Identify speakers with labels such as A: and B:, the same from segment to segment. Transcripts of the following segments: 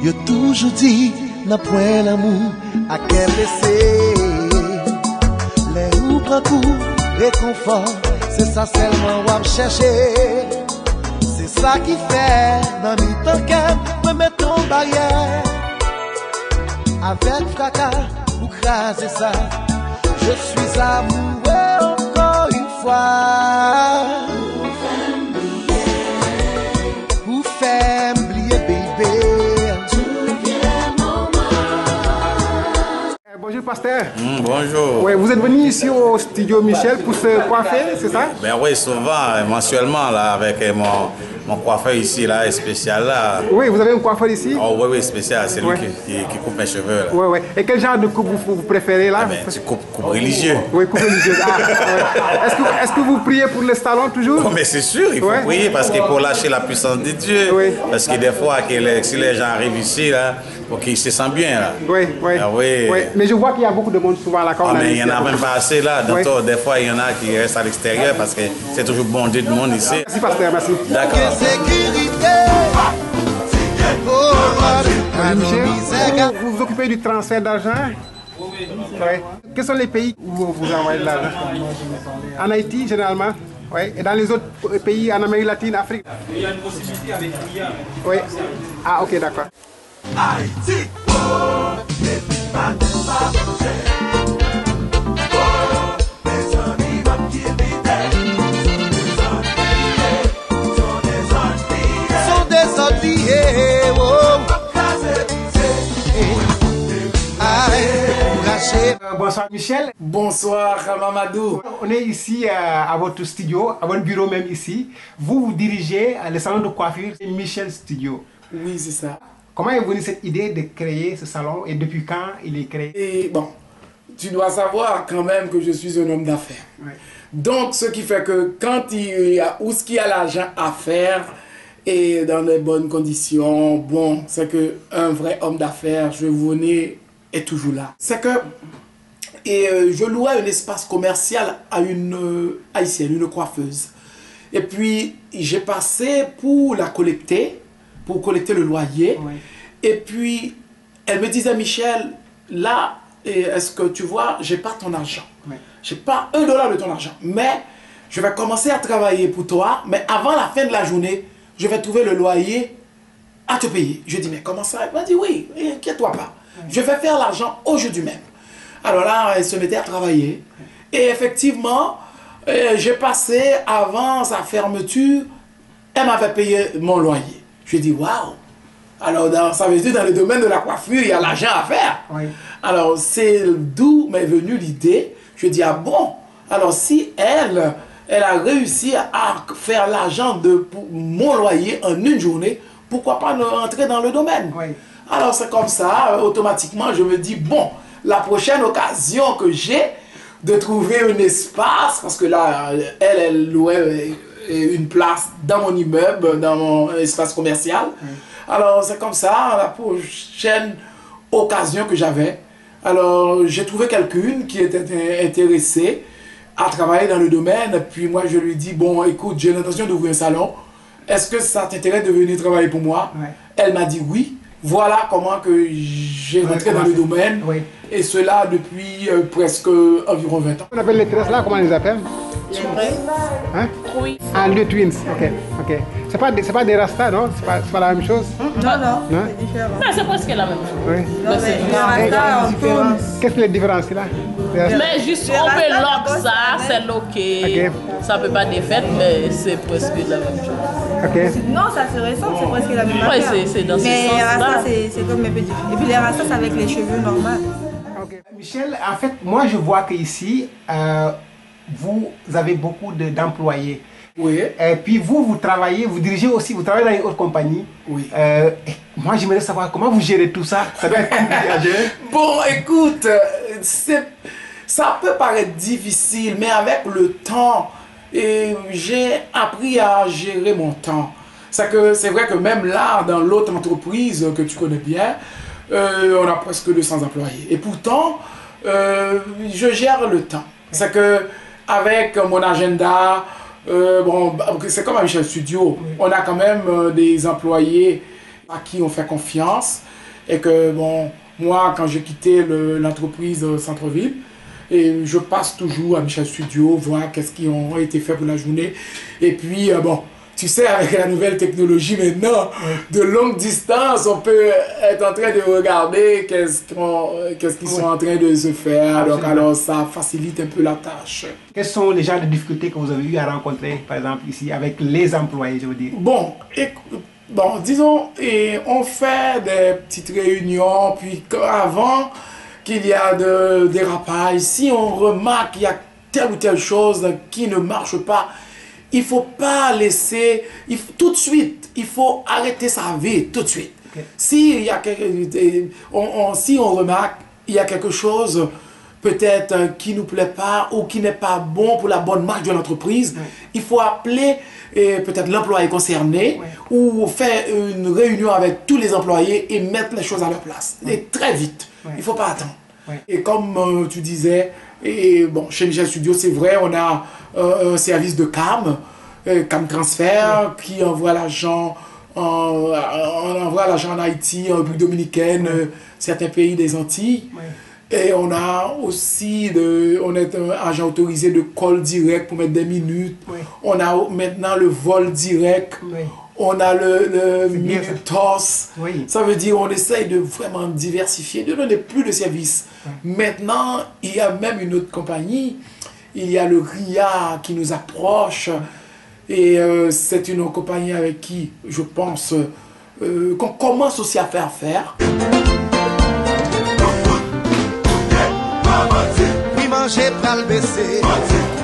A: Yo toujours dit, n'a point l'amour à qu'elle blessé. Les ou prend coup, réconfort, c'est ça seulement ou à chercher. C'est ça qui fait, dans mi temps qu'elle me met en barrière. Avec fracas, pour craser ça, je suis amoureux encore une fois. Pour faire oublier, baby.
B: Bonjour pasteur.
C: Bonjour.
B: Ouais, vous êtes venu ici au studio Michel pour se coiffer, c'est ça?
C: Ben oui, souvent, mensuellement, là, avec mon coiffeur ici, là, spécial, là.
B: Oui, vous avez un coiffeur ici?
C: Oh oui, oui, spécial, c'est lui qui coupe mes cheveux, là.
B: Oui, oui. Et quel genre de coupe vous préférez, là?
C: Ah ben, tu coupe religieux.
B: Oui, coupe religieuse. Ah, ouais. Est-ce que vous priez pour le salon toujours?
C: Oh, mais c'est sûr, il faut prier parce qu'il faut lâcher la puissance de Dieu.
B: Oui.
C: Parce que des fois, si les gens arrivent ici, là, pour qu'ils se sentent bien, là.
B: Oui, oui.
C: Ah, oui.
B: Oui. Mais je vois qu'il y a beaucoup de monde souvent là.
C: Ah, mais il n'y en a même pas assez, là. Des fois, il y en a qui restent à l'extérieur parce que c'est toujours bondé de monde ici.
B: Merci, pasteur, merci.
C: D'accord.
B: Michel, vous vous occupez du transfert d'argent? Oui. Quels sont les pays où vous envoyez de l'argent? En Haïti, généralement? Oui. Et dans les autres pays, en Amérique latine, Afrique?
D: Il y a une possibilité avec l'IA.
B: Oui. Ah, ok, d'accord.
A: Haïti, sont des oubliés,
B: Bonsoir Michel.
E: Bonsoir Mamadou.
B: On est ici à votre studio, à votre bureau même ici. Vous dirigez le salon de coiffure Michel Studio.
E: Oui, c'est ça.
B: Comment est venue cette idée de créer ce salon et depuis quand il est créé?
E: Et bon, tu dois savoir quand même que je suis un homme d'affaires.
B: Ouais.
E: Donc, ce qui fait que quand il y a, où ce qu'il y a l'argent à faire et dans les bonnes conditions, bon, c'est que un vrai homme d'affaires, je venais, est toujours là. C'est que je louais un espace commercial à une haïtienne, une coiffeuse. Et puis, j'ai passé pour la collecter, pour collecter le loyer.
B: Ouais.
E: Et puis, elle me disait, Michel, là, est-ce que tu vois, j'ai pas ton argent.
B: Ouais.
E: J'ai pas $1 de ton argent. Mais je vais commencer à travailler pour toi. Mais avant la fin de la journée, je vais trouver le loyer à te payer. Je dis, mais comment ça? Elle m'a dit, oui, inquiète-toi pas. Ouais. Je vais faire l'argent aujourd'hui même. Alors là, elle se mettait à travailler. Et effectivement, j'ai passé avant sa fermeture, elle m'avait payé mon loyer. Je dis, waouh! Alors, ça veut dire dans le domaine de la coiffure, il y a l'argent à faire.
B: Oui.
E: Alors, c'est d'où m'est venue l'idée. Je dis, ah bon? Alors, si elle a réussi à faire l'argent de mon loyer en une journée, pourquoi pas entrer dans le domaine? Oui. Alors, c'est comme ça, automatiquement, je me dis, bon, la prochaine occasion que j'ai de trouver un espace, parce que là, elle louait une place dans mon immeuble, dans mon espace commercial. Oui. Alors, c'est comme ça, la prochaine occasion que j'avais. Alors, j'ai trouvé quelqu'un qui était intéressé à travailler dans le domaine. Puis moi, je lui dis, bon, écoute, j'ai l'intention d'ouvrir un salon. Est-ce que ça t'intéresse de venir travailler pour moi? Oui. Elle m'a dit oui. Voilà comment que j'ai rentré dans le domaine. Oui. Et cela depuis presque environ 20 ans.
B: On appelle les tresses là, comment on les appelle? Hein?
F: Oui.
B: Ah, les twins, ok, ok. C'est pas des rastas, non? C'est pas la même chose?
F: Non, non, c'est différent. Non, c'est presque la même chose.
B: Oui.
F: Non, mais les rastas, on peut...
B: Qu'est-ce que les différences là?
F: Mais juste, on peut lock ça, c'est locké. Okay. Ça peut pas défaire, mais c'est presque la même chose.
B: Ok.
G: Non, ça se ressemble, c'est presque la même chose.
F: Oui, c'est dans ce sens-là.
G: Mais les rastas, c'est comme un peu différent. Et puis les rastas, c'est avec les cheveux normaux.
B: Okay. Michel, en fait, moi je vois qu'ici, vous avez beaucoup d'employés.
E: Oui.
B: Et puis vous travaillez, vous dirigez aussi, vous travaillez dans une autre compagnie.
E: Oui.
B: Moi j'aimerais savoir comment vous gérez tout ça. Ça doit être compliqué à gérer.
E: Bon, écoute, ça peut paraître difficile, mais avec le temps, j'ai appris à gérer mon temps. C'est vrai que même là, dans l'autre entreprise que tu connais bien, on a presque 200 employés. Et pourtant, je gère le temps. C'est que avec mon agenda, bon, c'est comme à Michel Studio, on a quand même des employés à qui on fait confiance. Et que, bon, moi, quand j'ai quitté l'entreprise Centre-Ville, et je passe toujours à Michel Studio, voir qu'est-ce qui a été fait pour la journée. Et puis, bon, tu sais, avec la nouvelle technologie maintenant, de longue distance, on peut être en train de regarder qu'est-ce qu'ils sont en train de se faire. Donc, alors, ça facilite un peu la tâche.
B: Quelles sont les genres de difficultés que vous avez eu à rencontrer, par exemple, ici, avec les employés, je veux dire?
E: Bon, disons, on fait des petites réunions, puis avant qu'il y a de dérapage, si on remarque qu'il y a telle ou telle chose qui ne marche pas, il ne faut pas laisser, tout de suite, il faut arrêter sa vie, tout de suite. Okay. Si on remarque il y a quelque chose peut-être qui ne nous plaît pas ou qui n'est pas bon pour la bonne marche de l'entreprise, il faut appeler peut-être l'employé concerné ou faire une réunion avec tous les employés et mettre les choses à leur place. Et très vite, il ne faut pas attendre. Et comme tu disais, bon, chez Michel Studio, c'est vrai, on a un service de CAM Transfert, qui envoie l'argent on envoie l'argent en Haïti, en République dominicaine, certains pays des Antilles. Et on a aussi on est un agent autorisé de call direct pour mettre des minutes. On a maintenant le vol direct. On a le minute toss. Ça veut dire on essaye de vraiment diversifier, de donner plus de services. Maintenant, il y a même une autre compagnie. Il y a le RIA qui nous approche. Et c'est une compagnie avec qui, je pense, qu'on commence aussi à faire affaire.
A: Oui, manger pral baisser,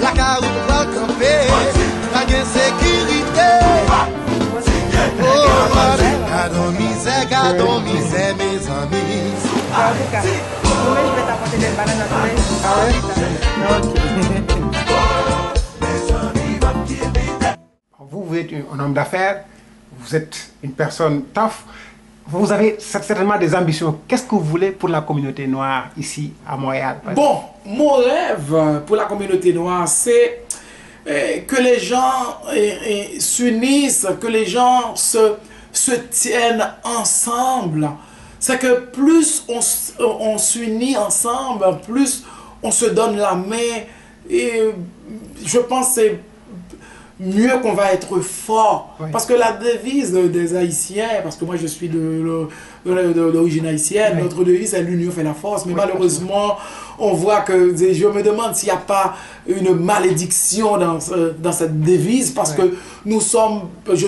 A: la carotte pral camper, la gain sécurité. Oh, gardons misère, mes amis.
G: En tout cas, moi je vais t'apporter des bananes à tous les.
B: Vous êtes un homme d'affaires, vous êtes une personne tough, vous avez certainement des ambitions. Qu'est-ce que vous voulez pour la communauté noire ici à Montréal?
E: Bon, mon rêve pour la communauté noire, c'est que les gens s'unissent, que les gens se tiennent ensemble. C'est que plus on s'unit ensemble, plus on se donne la main. Et je pense que c'est mieux qu'on va être fort. Parce que la devise des Haïtiens, parce que moi je suis d'origine haïtienne, notre devise c'est l'union fait la force, mais malheureusement on voit que, je me demande s'il n'y a pas une malédiction dans cette devise, parce que nous sommes, je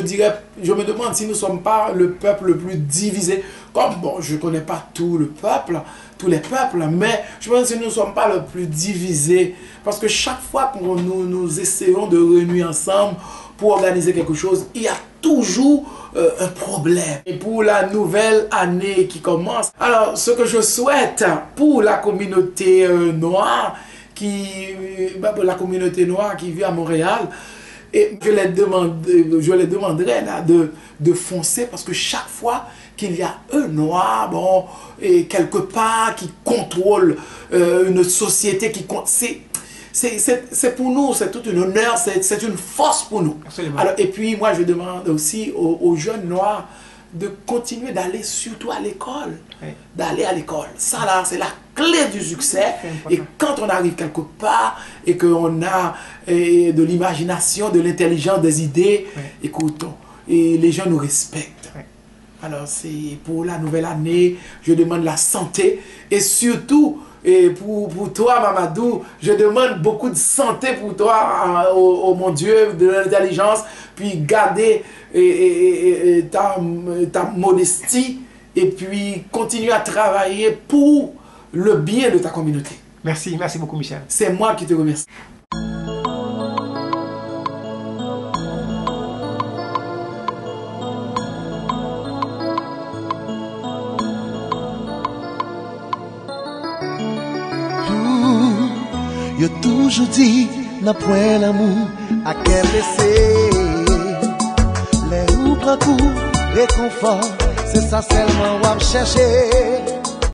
E: me demande si nous ne sommes pas le peuple le plus divisé. Comme, bon, je ne connais pas tous les peuples, mais je pense que nous ne sommes pas le plus divisés. Parce que chaque fois que nous essayons de réunir ensemble pour organiser quelque chose, il y a toujours un problème. Et pour la nouvelle année qui commence, alors ce que je souhaite pour la communauté noire, qui vit à Montréal, et je les demanderai là, de foncer, parce que chaque fois qu'il y a un noir, bon, et quelque part, qui contrôle une société, c'est pour nous, c'est tout un honneur, c'est une force pour nous. Alors, et puis moi je demande aussi aux jeunes noirs de continuer d'aller surtout à l'école, d'aller à l'école. Ça là, c'est la clé du succès. Et quand on arrive quelque part et qu'on a de l'imagination, de l'intelligence, des idées, écoutons, et les gens nous respectent. Alors c'est pour la nouvelle année, je demande la santé et surtout, et pour toi Mamadou, je demande beaucoup de santé pour toi, oh mon Dieu, de l'intelligence, puis garder ta modestie et puis continuer à travailler pour le bien de ta communauté.
B: Merci beaucoup Michel.
E: C'est moi qui te remercie.
A: Yo toujours dit, n'a point l'amour à qu'elle blessé. Les ou prend coup, réconfort, c'est ça seulement ou à chercher.